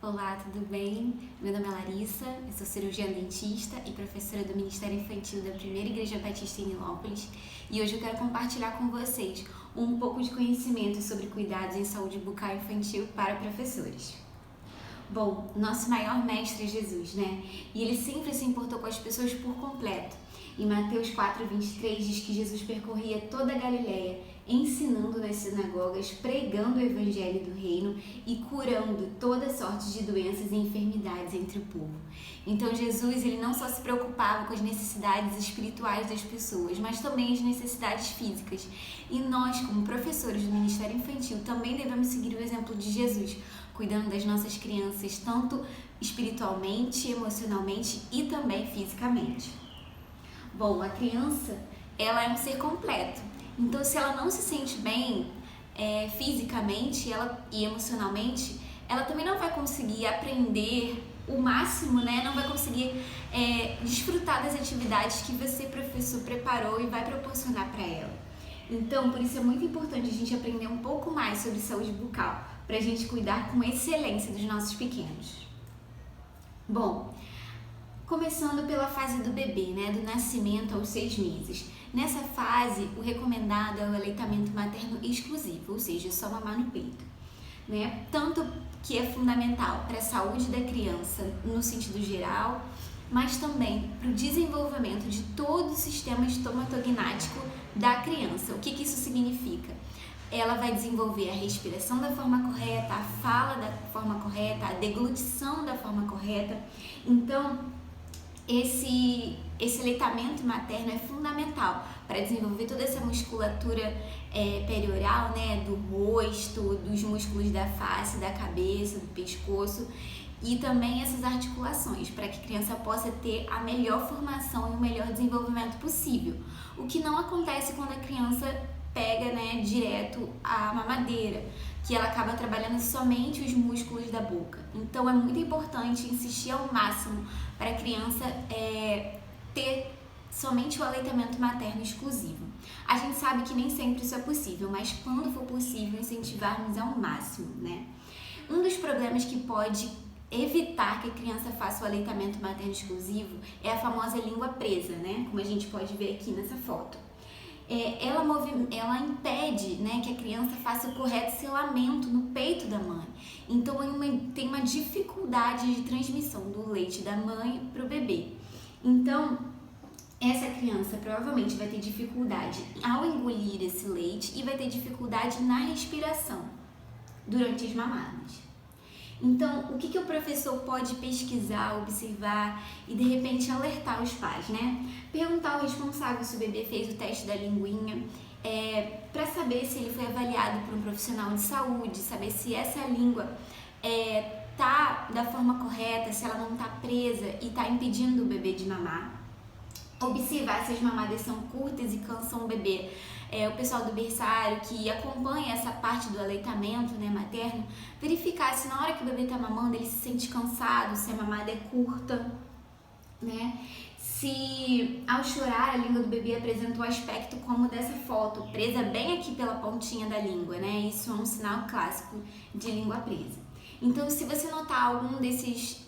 Olá, tudo bem? Meu nome é Larissa, eu sou cirurgiã dentista e professora do Ministério Infantil da Primeira Igreja Batista em Nilópolis, e hoje eu quero compartilhar com vocês um pouco de conhecimento sobre cuidados em saúde bucal infantil para professores. Bom, nosso maior mestre é Jesus, né? E ele sempre se importou com as pessoas por completo. Em Mateus 4:23 diz que Jesus percorria toda a Galileia, ensinando nas sinagogas, pregando o evangelho do reino e curando toda sorte de doenças e enfermidades entre o povo. Então Jesus, ele não só se preocupava com as necessidades espirituais das pessoas, mas também as necessidades físicas. E nós, como professores do Ministério Infantil, também devemos seguir o exemplo de Jesus, cuidando das nossas crianças tanto espiritualmente, emocionalmente e também fisicamente. Bom, a criança, ela é um ser completo. Então, se ela não se sente bem fisicamente e emocionalmente, ela também não vai conseguir aprender o máximo, né? Não vai conseguir desfrutar das atividades que você, professor, preparou e vai proporcionar para ela. Então, por isso é muito importante a gente aprender um pouco mais sobre saúde bucal, para a gente cuidar com excelência dos nossos pequenos. Bom, começando pela fase do bebê, né, do nascimento aos 6 meses. Nessa fase, o recomendado é o aleitamento materno exclusivo, ou seja, só mamar no peito, né? Tanto que é fundamental para a saúde da criança no sentido geral, mas também para o desenvolvimento de todo o sistema estomatognático da criança. O que isso significa? Ela vai desenvolver a respiração da forma correta, a fala da forma correta, a deglutição da forma correta. Então, esse aleitamento materno é fundamental para desenvolver toda essa musculatura perioral, né, do rosto, dos músculos da face, da cabeça, do pescoço e também essas articulações, para que a criança possa ter a melhor formação e o melhor desenvolvimento possível. O que não acontece quando a criança pega, né, direto a mamadeira, que ela acaba trabalhando somente os músculos da boca. Então é muito importante insistir ao máximo para a criança ter somente o aleitamento materno exclusivo. A gente sabe que nem sempre isso é possível, mas quando for possível, incentivarmos ao máximo, né? Um dos problemas que pode evitar que a criança faça o aleitamento materno exclusivo é a famosa língua presa, né? Como a gente pode ver aqui nessa foto. Ela impede, né, que a criança faça o correto selamento no peito da mãe. Então tem uma dificuldade de transmissão do leite da mãe para o bebê. Então essa criança provavelmente vai ter dificuldade ao engolir esse leite e vai ter dificuldade na respiração durante as mamadas. Então, o que o professor pode pesquisar, observar e de repente alertar os pais, né? Perguntar ao responsável se o bebê fez o teste da linguinha, para saber se ele foi avaliado por um profissional de saúde, saber se essa língua tá da forma correta, se ela não tá presa e tá impedindo o bebê de mamar. Observar se as mamadas são curtas e cansam o bebê. O pessoal do berçário que acompanha essa parte do aleitamento, né, materno, verificar se na hora que o bebê está mamando ele se sente cansado, se a mamada é curta, né? Se ao chorar a língua do bebê apresenta um aspecto como dessa foto, presa bem aqui pela pontinha da língua, né? Isso é um sinal clássico de língua presa. Então, se você notar algum desses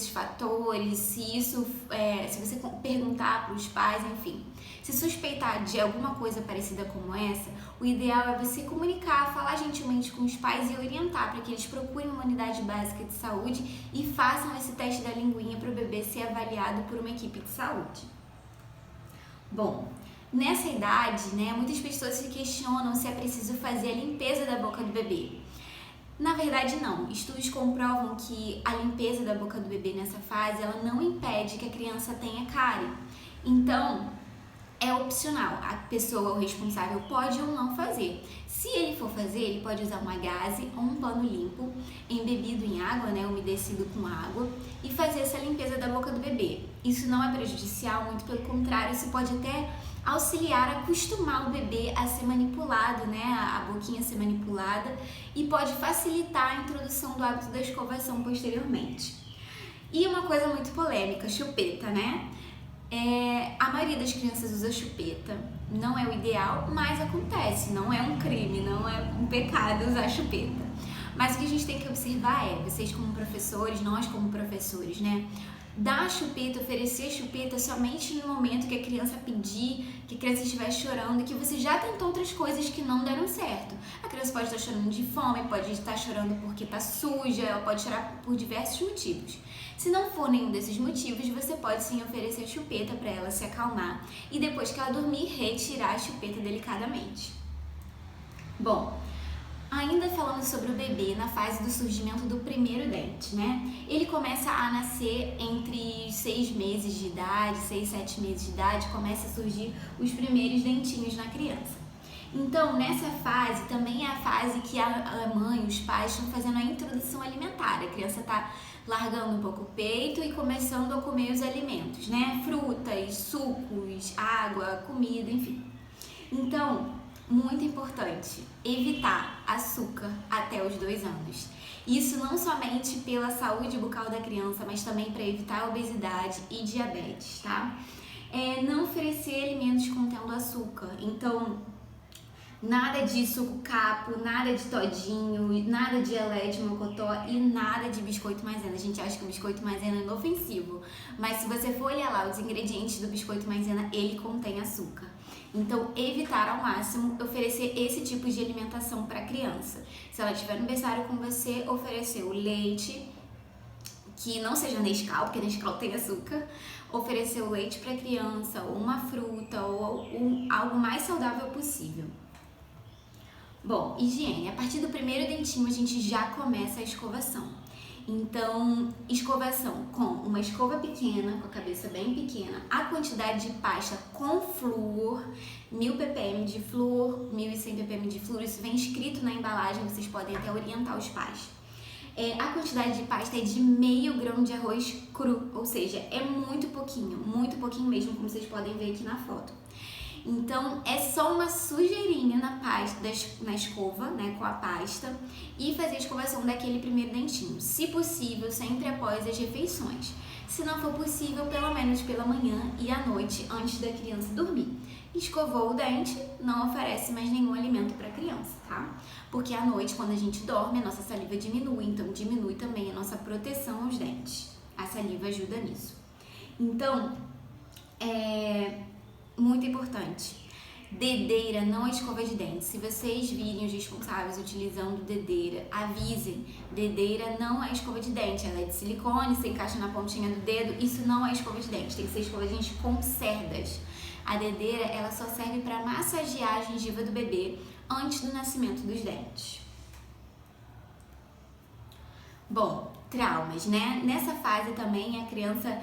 fatores, se você perguntar para os pais, enfim, se suspeitar de alguma coisa parecida como essa, o ideal é você comunicar, falar gentilmente com os pais e orientar para que eles procurem uma unidade básica de saúde e façam esse teste da linguinha para o bebê ser avaliado por uma equipe de saúde. Bom, nessa idade, né, muitas pessoas se questionam se é preciso fazer a limpeza da boca do bebê. Na verdade, não. Estudos comprovam que a limpeza da boca do bebê nessa fase, ela não impede que a criança tenha cárie. Então, é opcional. A pessoa, o responsável, pode ou não fazer. Se ele for fazer, ele pode usar uma gaze ou um pano limpo, embebido em água, né, umedecido com água, e fazer essa limpeza da boca do bebê. Isso não é prejudicial, muito pelo contrário, isso pode até auxiliar a acostumar o bebê a ser manipulado, né, a boquinha a ser manipulada, e pode facilitar a introdução do hábito da escovação posteriormente. E uma coisa muito polêmica, chupeta, né? A maioria das crianças usa chupeta, não é o ideal, mas acontece, não é um crime, não é um pecado usar chupeta. Mas o que a gente tem que observar é, vocês como professores, nós como professores, né? Dar chupeta, oferecer chupeta somente no momento que a criança pedir, que a criança estiver chorando, que você já tentou outras coisas que não deram certo. A criança pode estar chorando de fome, pode estar chorando porque está suja, ela pode chorar por diversos motivos. Se não for nenhum desses motivos, você pode sim oferecer chupeta para ela se acalmar e depois que ela dormir, retirar a chupeta delicadamente. Bom, ainda falando sobre o bebê na fase do surgimento do primeiro dente, né? Ele começa a nascer entre 6 meses de idade, 6, 7 meses de idade, começa a surgir os primeiros dentinhos na criança. Então, nessa fase também é a fase que a mãe, os pais estão fazendo a introdução alimentar. A criança está largando um pouco o peito e começando a comer os alimentos, né? Frutas, sucos, água, comida, enfim. Então, muito importante, evitar açúcar até os 2 anos. Isso não somente pela saúde bucal da criança, mas também para evitar a obesidade e diabetes, tá? Não oferecer alimentos contendo açúcar. Então, nada de suco capo, nada de todinho, nada de geleia de mocotó e nada de biscoito maisena. A gente acha que o biscoito maisena é inofensivo, mas se você for olhar lá os ingredientes do biscoito maisena, ele contém açúcar. Então, evitar ao máximo oferecer esse tipo de alimentação para a criança. Se ela estiver no berçário com você, oferecer o leite, que não seja Nescau, porque Nescau tem açúcar, oferecer o leite para a criança, ou uma fruta, ou algo mais saudável possível. Bom, higiene. A partir do primeiro dentinho, a gente já começa a escovação. Então, escovação com uma escova pequena, com a cabeça bem pequena, a quantidade de pasta com flúor, 1000 ppm de flúor, 1100 ppm de flúor, isso vem escrito na embalagem, vocês podem até orientar os pais. A quantidade de pasta é de meio grão de arroz cru, ou seja, é muito pouquinho mesmo, como vocês podem ver aqui na foto. Então, é só uma sujeirinha na pasta, na escova, né, com a pasta, e fazer a escovação daquele primeiro dentinho. Se possível, sempre após as refeições. Se não for possível, pelo menos pela manhã e à noite, antes da criança dormir. Escovou o dente, não oferece mais nenhum alimento para a criança, tá? Porque à noite, quando a gente dorme, a nossa saliva diminui, então diminui também a nossa proteção aos dentes. A saliva ajuda nisso. Então, muito importante, dedeira não é escova de dente. Se vocês virem os responsáveis utilizando dedeira, avisem. Dedeira não é escova de dente, ela é de silicone, se encaixa na pontinha do dedo, isso não é escova de dente, tem que ser escova de dente com cerdas. A dedeira, ela só serve para massagear a gengiva do bebê antes do nascimento dos dentes. Bom, traumas, né? Nessa fase também a criança,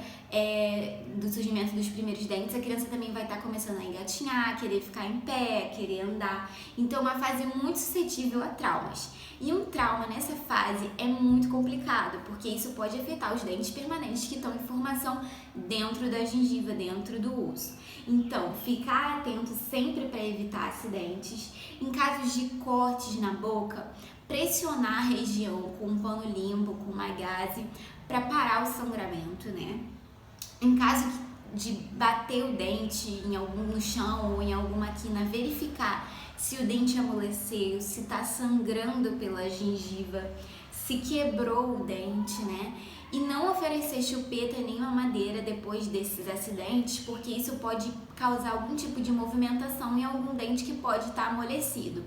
do surgimento dos primeiros dentes, a criança também vai estar começando a engatinhar, querer ficar em pé, querer andar. Então, é uma fase muito suscetível a traumas. E um trauma nessa fase é muito complicado, porque isso pode afetar os dentes permanentes que estão em formação dentro da gengiva, dentro do osso. Então, ficar atento sempre para evitar acidentes. Em casos de cortes na boca, pressionar a região com um pano limpo, com uma gaze, para parar o sangramento, né? Em caso de bater o dente no chão ou em alguma quina, verificar se o dente amoleceu, se está sangrando pela gengiva, se quebrou o dente, né? E não oferecer chupeta nem mamadeira depois desses acidentes, porque isso pode causar algum tipo de movimentação em algum dente que pode estar amolecido.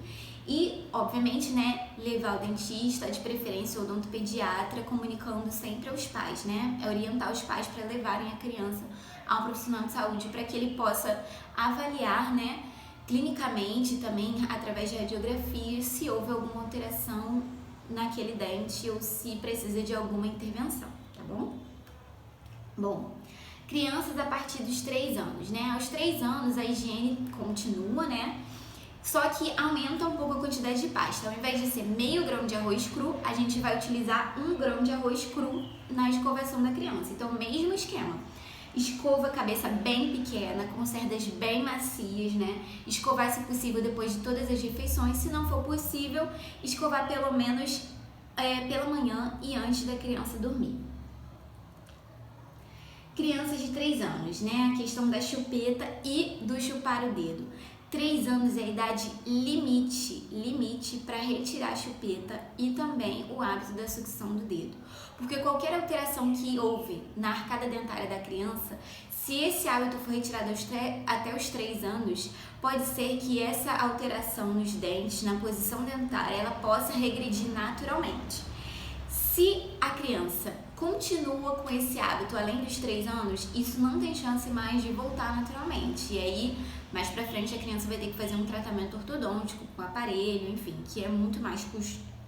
E, obviamente, né, levar o dentista, de preferência o odontopediatra, comunicando sempre aos pais, né? Orientar os pais para levarem a criança ao profissional de saúde para que ele possa avaliar, né, clinicamente também, através de radiografia, se houve alguma alteração naquele dente ou se precisa de alguma intervenção, tá bom? Bom, crianças a partir dos 3 anos, né? Aos 3 anos a higiene continua, né? Só que aumenta um pouco a quantidade de pasta. Ao invés de ser meio grão de arroz cru, a gente vai utilizar 1 grão de arroz cru na escovação da criança. Então, mesmo esquema. Escova a cabeça bem pequena, com cerdas bem macias, né? Escovar, se possível, depois de todas as refeições. Se não for possível, escovar pelo menos pela manhã e antes da criança dormir. Crianças de 3 anos, né? A questão da chupeta e do chupar o dedo. 3 anos é a idade limite para retirar a chupeta e também o hábito da sucção do dedo. Porque qualquer alteração que houve na arcada dentária da criança, se esse hábito for retirado até os 3 anos, pode ser que essa alteração nos dentes, na posição dentária, ela possa regredir naturalmente. Se a criança continua com esse hábito além dos 3 anos, isso não tem chance mais de voltar naturalmente. E aí, mais pra frente, a criança vai ter que fazer um tratamento ortodôntico com aparelho, enfim, que é muito mais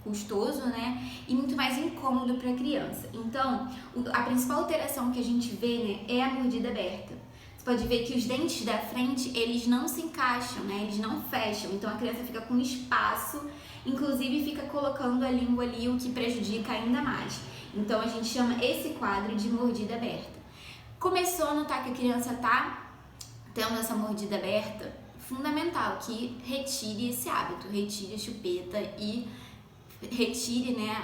custoso, né? E muito mais incômodo para a criança. Então, a principal alteração que a gente vê, né, é a mordida aberta. Você pode ver que os dentes da frente, eles não se encaixam, né? Eles não fecham. Então, a criança fica com espaço, inclusive fica colocando a língua ali, o que prejudica ainda mais. Então, a gente chama esse quadro de mordida aberta. Começou a notar que a criança tá tendo essa mordida aberta, fundamental que retire esse hábito, retire a chupeta e retire, né,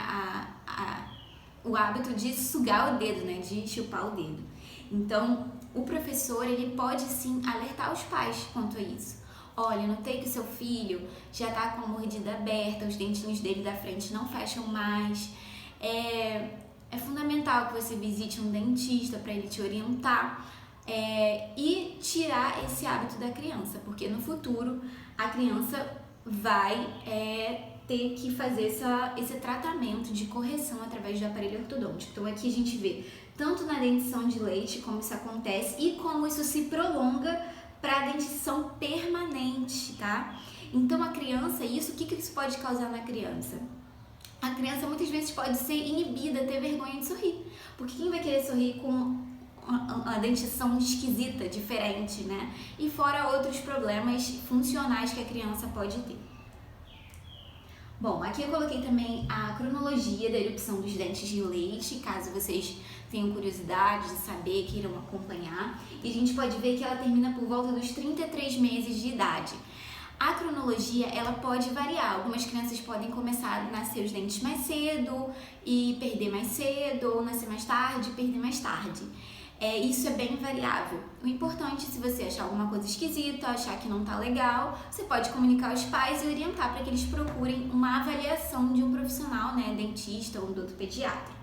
o hábito de sugar o dedo, né, de chupar o dedo. Então, o professor, ele pode sim alertar os pais quanto a isso. Olha, notei que o seu filho já tá com a mordida aberta, os dentinhos dele da frente não fecham mais. É fundamental que você visite um dentista para ele te orientar e tirar esse hábito da criança, porque no futuro a criança vai ter que fazer esse tratamento de correção através do aparelho ortodôntico. Então aqui a gente vê tanto na dentição de leite como isso acontece e como isso se prolonga para a dentição permanente, tá? Então a criança, o que isso pode causar na criança? A criança muitas vezes pode ser inibida, ter vergonha de sorrir, porque quem vai querer sorrir com uma dentição esquisita, diferente, né? E fora outros problemas funcionais que a criança pode ter. Bom, aqui eu coloquei também a cronologia da erupção dos dentes de leite, caso vocês tenham curiosidade de saber, queiram acompanhar. E a gente pode ver que ela termina por volta dos 33 meses de idade. A cronologia, ela pode variar. Algumas crianças podem começar a nascer os dentes mais cedo e perder mais cedo, ou nascer mais tarde e perder mais tarde. Isso é bem variável. O importante, se você achar alguma coisa esquisita, achar que não tá legal, você pode comunicar aos pais e orientar para que eles procurem uma avaliação de um profissional, né, dentista ou odontopediatra.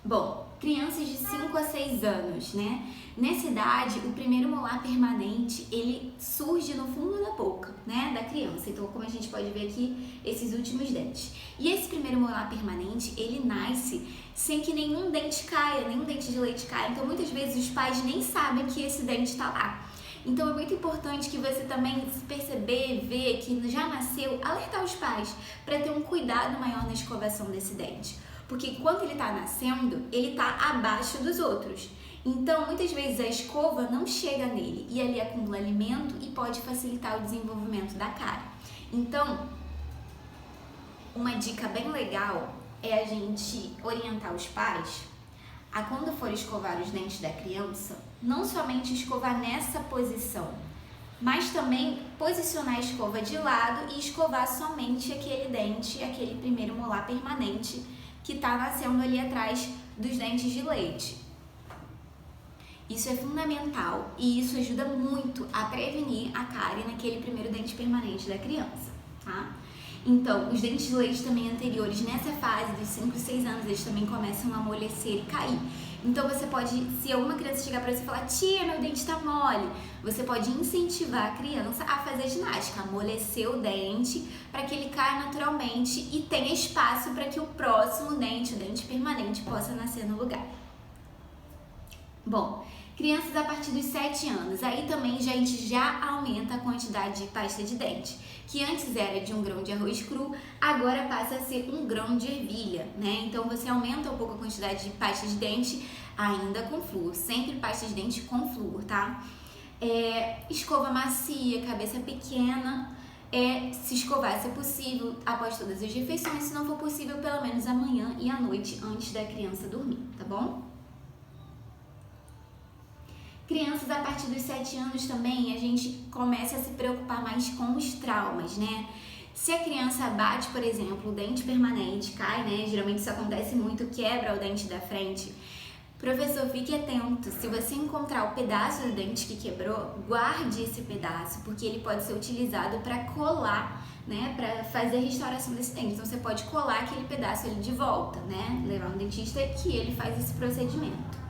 Bom, crianças de 5 a 6 anos, né? Nessa idade, o primeiro molar permanente, ele surge no fundo da boca, né, da criança. Então, como a gente pode ver aqui, esses últimos dentes. E esse primeiro molar permanente, ele nasce sem que nenhum dente caia, nenhum dente de leite caia. Então, muitas vezes, os pais nem sabem que esse dente está lá. Então, é muito importante que você também, se perceber, ver que já nasceu, alertar os pais para ter um cuidado maior na escovação desse dente. Porque quando ele está nascendo, ele está abaixo dos outros. Então, muitas vezes a escova não chega nele e ali acumula alimento e pode facilitar o desenvolvimento da cárie. Então, uma dica bem legal é a gente orientar os pais a, quando for escovar os dentes da criança, não somente escovar nessa posição, mas também posicionar a escova de lado e escovar somente aquele dente, aquele primeiro molar permanente que está nascendo ali atrás dos dentes de leite. Isso é fundamental e isso ajuda muito a prevenir a cárie naquele primeiro dente permanente da criança, tá? Então, os dentes de leite também anteriores, nessa fase dos 5 e 6 anos, eles também começam a amolecer e cair. Então, você pode, se alguma criança chegar para você e falar, tia, meu dente tá mole, você pode incentivar a criança a fazer ginástica, amolecer o dente para que ele caia naturalmente e tenha espaço para que o próximo dente, o dente permanente, possa nascer no lugar. Bom, crianças a partir dos 7 anos, aí também a gente já aumenta a quantidade de pasta de dente, que antes era de 1 grão de arroz cru, agora passa a ser 1 grão de ervilha, né? Então você aumenta um pouco a quantidade de pasta de dente, ainda com flúor, sempre pasta de dente com flúor, tá? Escova macia, cabeça pequena, se escovar se possível após todas as refeições, se não for possível, pelo menos amanhã e à noite antes da criança dormir, tá bom? Crianças a partir dos 7 anos também, a gente começa a se preocupar mais com os traumas, né? Se a criança bate, por exemplo, o dente permanente cai, né? Geralmente isso acontece muito, quebra o dente da frente. Professor, fique atento, se você encontrar o pedaço do dente que quebrou, guarde esse pedaço, porque ele pode ser utilizado para colar, né, para fazer a restauração desse dente. Então você pode colar aquele pedaço ali de volta, né, levar um dentista que ele faz esse procedimento.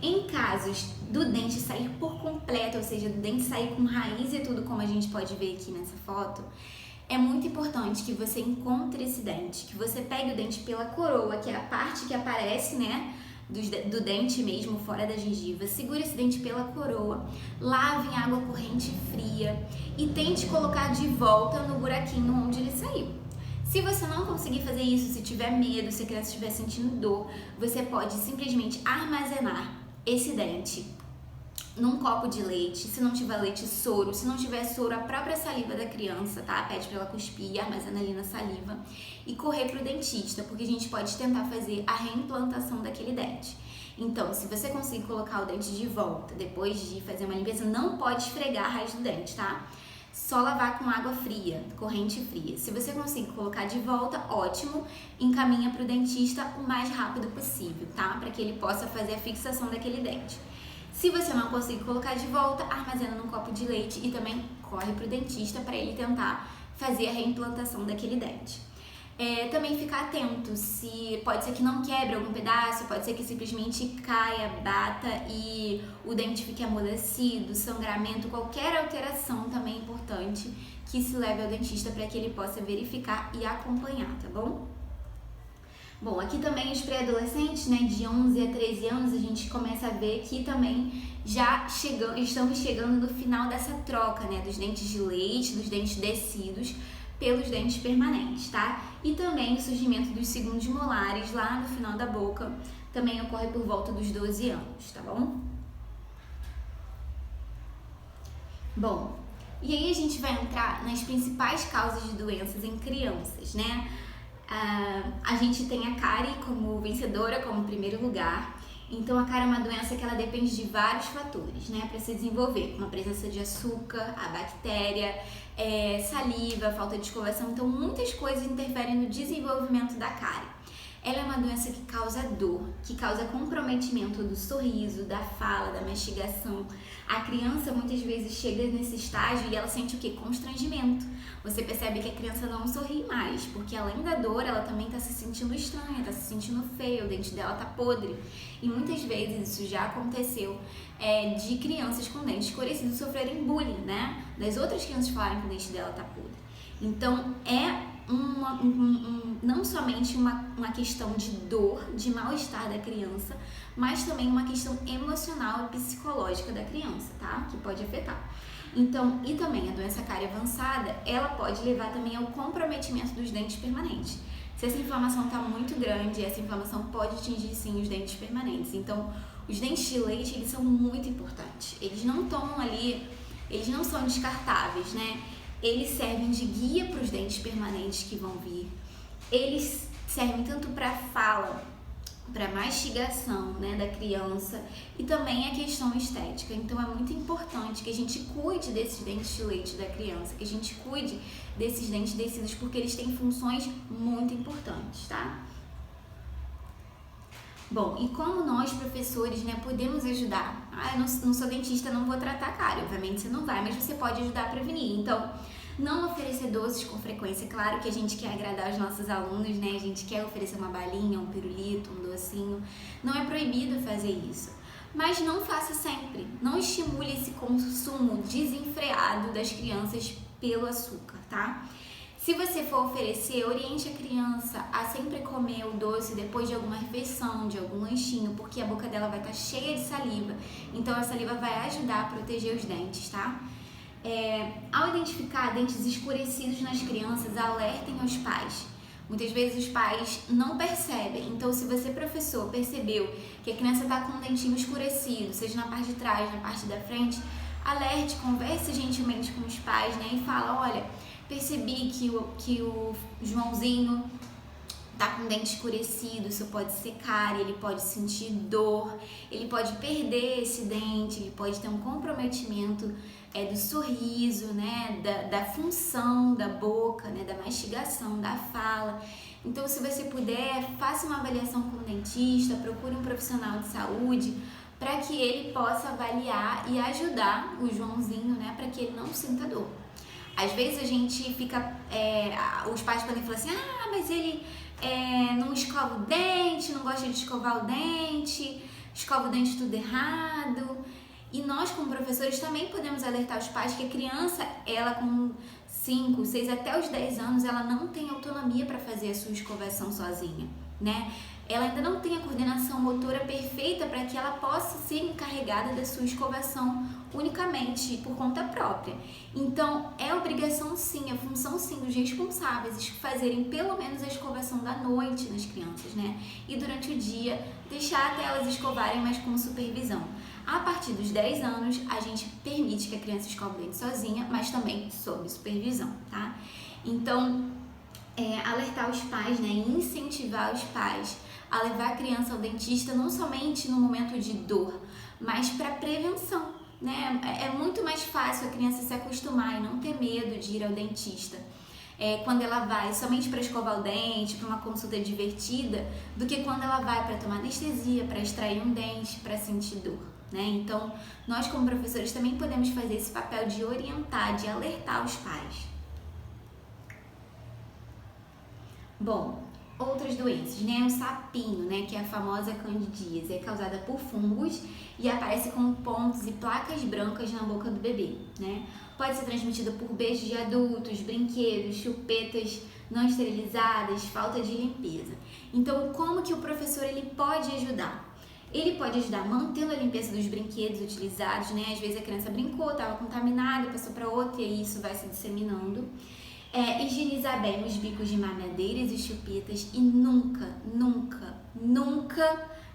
Em casos do dente sair por completo, ou seja, do dente sair com raiz e tudo, como a gente pode ver aqui nessa foto, é muito importante que você encontre esse dente, que você pegue o dente pela coroa, que é a parte que aparece, né, do dente mesmo, fora da gengiva. Segure esse dente pela coroa, lave em água corrente fria e tente colocar de volta no buraquinho onde ele saiu. Se você não conseguir fazer isso, se tiver medo, se a criança estiver sentindo dor, você pode simplesmente armazenar esse dente num copo de leite, se não tiver leite, soro, se não tiver soro, a própria saliva da criança, tá? Pede pra ela cuspir e armazena ali na saliva e correr pro dentista, porque a gente pode tentar fazer a reimplantação daquele dente. Então, se você conseguir colocar o dente de volta, depois de fazer uma limpeza, não pode esfregar a raiz do dente, tá? Só lavar com água fria, corrente fria. Se você conseguir colocar de volta, ótimo, encaminha pro dentista o mais rápido possível, tá? Para que ele possa fazer a fixação daquele dente. Se você não conseguir colocar de volta, armazena num copo de leite e também corre para o dentista para ele tentar fazer a reimplantação daquele dente. Também ficar atento, se pode ser que não quebre algum pedaço, pode ser que simplesmente caia, bata e o dente fique amolecido, sangramento, qualquer alteração também é importante que se leve ao dentista para que ele possa verificar e acompanhar, tá bom? Bom, aqui também os pré-adolescentes, né, de 11 a 13 anos, a gente começa a ver que também já estamos chegando no final dessa troca, né, dos dentes de leite, dos dentes descidos, pelos dentes permanentes, tá? E também o surgimento dos segundos molares lá no final da boca também ocorre por volta dos 12 anos, tá bom? Bom, e aí a gente vai entrar nas principais causas de doenças em crianças, né? A gente tem a cárie como vencedora, como primeiro lugar. Então a cárie é uma doença que ela depende de vários fatores, né, para se desenvolver, como a presença de açúcar, a bactéria, saliva, falta de escovação. Então muitas coisas interferem no desenvolvimento da cárie. Ela é uma doença que causa dor, que causa comprometimento do sorriso, da fala, da mastigação. A criança muitas vezes chega nesse estágio e ela sente o quê? Constrangimento. Você percebe que a criança não sorri mais, porque além da dor, ela também está se sentindo estranha, está se sentindo feia, o dente dela está podre. E muitas vezes isso já aconteceu de crianças com dentes escurecidos sofrerem bullying, né? Das outras crianças falarem que o dente dela está podre. Então não somente uma questão de dor, de mal-estar da criança, mas também uma questão emocional e psicológica da criança, tá? Que pode afetar. Então, e também a doença cárie avançada, ela pode levar também ao comprometimento dos dentes permanentes. Se essa inflamação está muito grande, essa inflamação pode atingir sim os dentes permanentes. Então, os dentes de leite, eles são muito importantes. Eles não estão ali, eles não são descartáveis, né? Eles servem de guia para os dentes permanentes que vão vir. Eles servem tanto para fala, para mastigação, né, da criança e também a questão estética. Então é muito importante que a gente cuide desses dentes de leite da criança, que a gente cuide desses dentes descidos, porque eles têm funções muito importantes, tá? Bom, e como nós, professores, né, podemos ajudar? Eu não sou dentista, não vou tratar a cárie, obviamente você não vai, mas você pode ajudar a prevenir. Então, não oferecer doces com frequência. Claro que a gente quer agradar os nossos alunos, né? A gente quer oferecer uma balinha, um pirulito, um docinho. Não é proibido fazer isso. Mas não faça sempre. Não estimule esse consumo desenfreado das crianças pelo açúcar, tá? Se você for oferecer, oriente a criança a sempre comer o doce depois de alguma refeição, de algum lanchinho, porque a boca dela vai estar cheia de saliva. Então a saliva vai ajudar a proteger os dentes, tá? Ao identificar dentes escurecidos nas crianças, alertem aos pais. Muitas vezes os pais não percebem. Então, se você, professor, percebeu que a criança está com um dentinho escurecido, seja na parte de trás, na parte da frente, alerte, converse gentilmente com os pais, né? E fala, olha, percebi que o Joãozinho tá com o dente escurecido, isso pode ser cárie, ele pode sentir dor, ele pode perder esse dente, ele pode ter um comprometimento do sorriso, né, da função da boca, né, da mastigação, da fala. Então, se você puder, faça uma avaliação com o dentista, procure um profissional de saúde para que ele possa avaliar e ajudar o Joãozinho, né, para que ele não sinta dor. Às vezes a gente fica, os pais podem falar assim, mas ele não escova o dente, não gosta de escovar o dente, escova o dente tudo errado. E nós, como professores, também podemos alertar os pais que a criança, ela com 5, 6 até os 10 anos, ela não tem autonomia para fazer a sua escovação sozinha, né? Ela ainda não tem a coordenação motora perfeita para que ela possa ser encarregada da sua escovação unicamente por conta própria. Então, é obrigação sim, é função sim dos responsáveis fazerem pelo menos a escovação da noite nas crianças, né? E durante o dia, deixar até elas escovarem, mas com supervisão. A partir dos 10 anos, a gente permite que a criança escove o dente sozinha, mas também sob supervisão, tá? Então, alertar os pais, né? Incentivar os pais a levar a criança ao dentista não somente no momento de dor, mas para prevenção, né? É muito mais fácil a criança se acostumar e não ter medo de ir ao dentista quando ela vai somente para escovar o dente, para uma consulta divertida, do que quando ela vai para tomar anestesia, para extrair um dente, para sentir dor, né? Então, nós como professores também podemos fazer esse papel de orientar, de alertar os pais. Bom, outras doenças, né? O sapinho, né? Que é a famosa candidíase, é causada por fungos e aparece com pontos e placas brancas na boca do bebê, né? Pode ser transmitida por beijos de adultos, brinquedos, chupetas não esterilizadas, falta de limpeza. Então, como que o professor ele pode ajudar? Ele pode ajudar mantendo a limpeza dos brinquedos utilizados, né? Às vezes a criança brincou, estava contaminada, passou para outra e aí isso vai se disseminando. Higienizar bem os bicos de mamadeiras e chupetas e nunca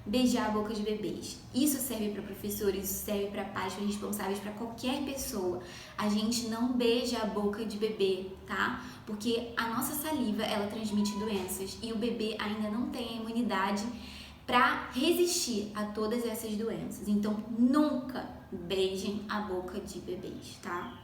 beijar a boca de bebês. Isso serve para professores, isso serve para pais, para responsáveis, para qualquer pessoa. A gente não beija a boca de bebê, tá? Porque a nossa saliva, ela transmite doenças e o bebê ainda não tem a imunidade para resistir a todas essas doenças. Então, nunca beijem a boca de bebês, tá?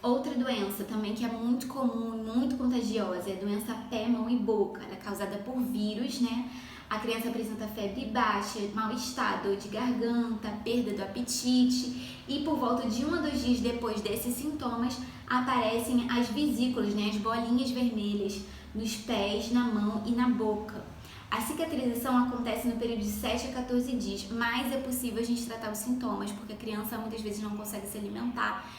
Outra doença também que é muito comum, muito contagiosa, é a doença pé, mão e boca. Ela é causada por vírus, né? A criança apresenta febre baixa, mal-estar, dor de garganta, perda do apetite e por volta de 1 a 2 dias depois desses sintomas aparecem as vesículas, né? As bolinhas vermelhas nos pés, na mão e na boca. A cicatrização acontece no período de 7 a 14 dias, mas é possível a gente tratar os sintomas, porque a criança muitas vezes não consegue se alimentar.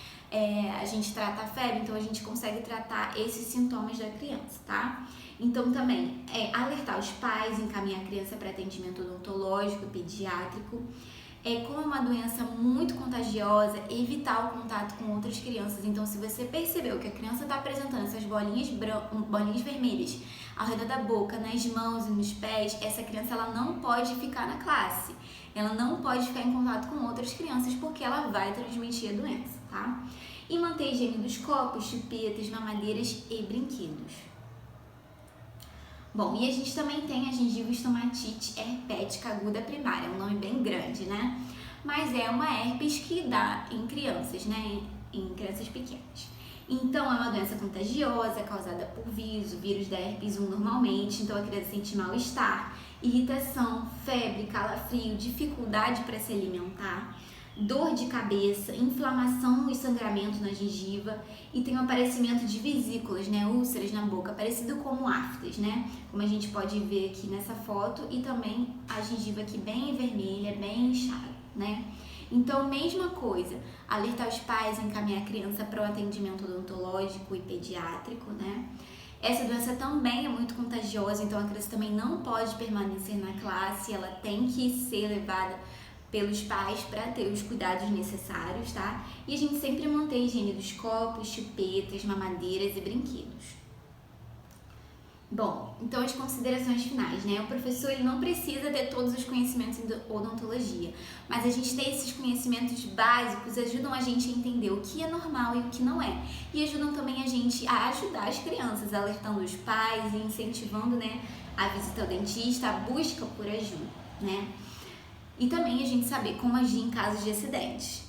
A gente trata a febre, então a gente consegue tratar esses sintomas da criança, tá? Então também alertar os pais, encaminhar a criança para atendimento odontológico, pediátrico. Como é uma doença muito contagiosa, evitar o contato com outras crianças. Então, se você percebeu que a criança está apresentando essas bolinhas vermelhas ao redor da boca, nas mãos e nos pés, essa criança ela não pode ficar na classe. Ela não pode ficar em contato com outras crianças porque ela vai transmitir a doença, tá? E manter a higiene dos copos, chupetas, mamadeiras e brinquedos. Bom, e a gente também tem a gengivoestomatite herpética aguda primária, é um nome bem grande, né? Mas é uma herpes que dá em crianças, né? Em crianças pequenas. Então, é uma doença contagiosa, causada por vírus, o vírus da herpes 1 normalmente. Então, a criança sente mal-estar, irritação, febre, calafrio, dificuldade para se alimentar, dor de cabeça, inflamação e sangramento na gengiva e tem o aparecimento de vesículas, né, úlceras na boca, parecido como aftas, né, como a gente pode ver aqui nessa foto e também a gengiva aqui bem vermelha, bem inchada, né. Então, mesma coisa, alertar os pais, encaminhar a criança para o atendimento odontológico e pediátrico, né. Essa doença também é muito contagiosa, então a criança também não pode permanecer na classe, ela tem que ser levada pelos pais para ter os cuidados necessários, tá? E a gente sempre mantém a higiene dos copos, chupetas, mamadeiras e brinquedos. Bom, então as considerações finais, né? O professor ele não precisa ter todos os conhecimentos em odontologia, mas a gente ter esses conhecimentos básicos ajudam a gente a entender o que é normal e o que não é. E ajudam também a gente a ajudar as crianças, alertando os pais e incentivando, né, a visita ao dentista, a busca por ajuda, né? E também a gente saber como agir em casos de acidentes.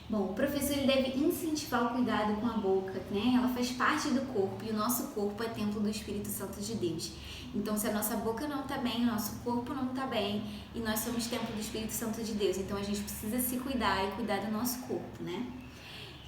Bom, o professor ele deve incentivar o cuidado com a boca, né? Ela faz parte do corpo e o nosso corpo é templo do Espírito Santo de Deus. Então, se a nossa boca não está bem, o nosso corpo não está bem e nós somos templo do Espírito Santo de Deus. Então, a gente precisa se cuidar e cuidar do nosso corpo, né?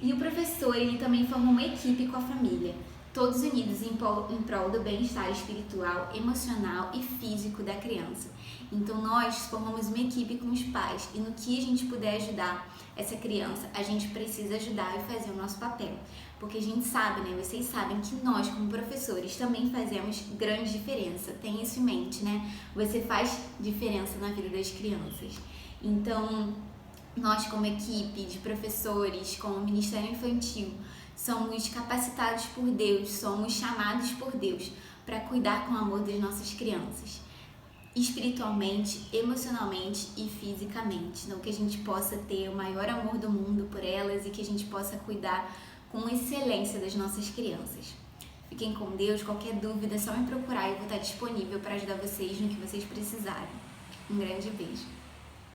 E o professor, ele também forma uma equipe com a família, todos unidos em prol do bem-estar espiritual, emocional e físico da criança. Então, nós formamos uma equipe com os pais e no que a gente puder ajudar essa criança, a gente precisa ajudar e fazer o nosso papel. Porque a gente sabe, né? Vocês sabem que nós, como professores, também fazemos grande diferença. Tem isso em mente, né? Você faz diferença na vida das crianças. Então, nós, como equipe de professores, como Ministério Infantil, somos capacitados por Deus, somos chamados por Deus para cuidar com amor das nossas crianças, espiritualmente, emocionalmente e fisicamente. Então, que a gente possa ter o maior amor do mundo por elas e que a gente possa cuidar com excelência das nossas crianças. Fiquem com Deus, qualquer dúvida é só me procurar e eu vou estar disponível para ajudar vocês no que vocês precisarem. Um grande beijo.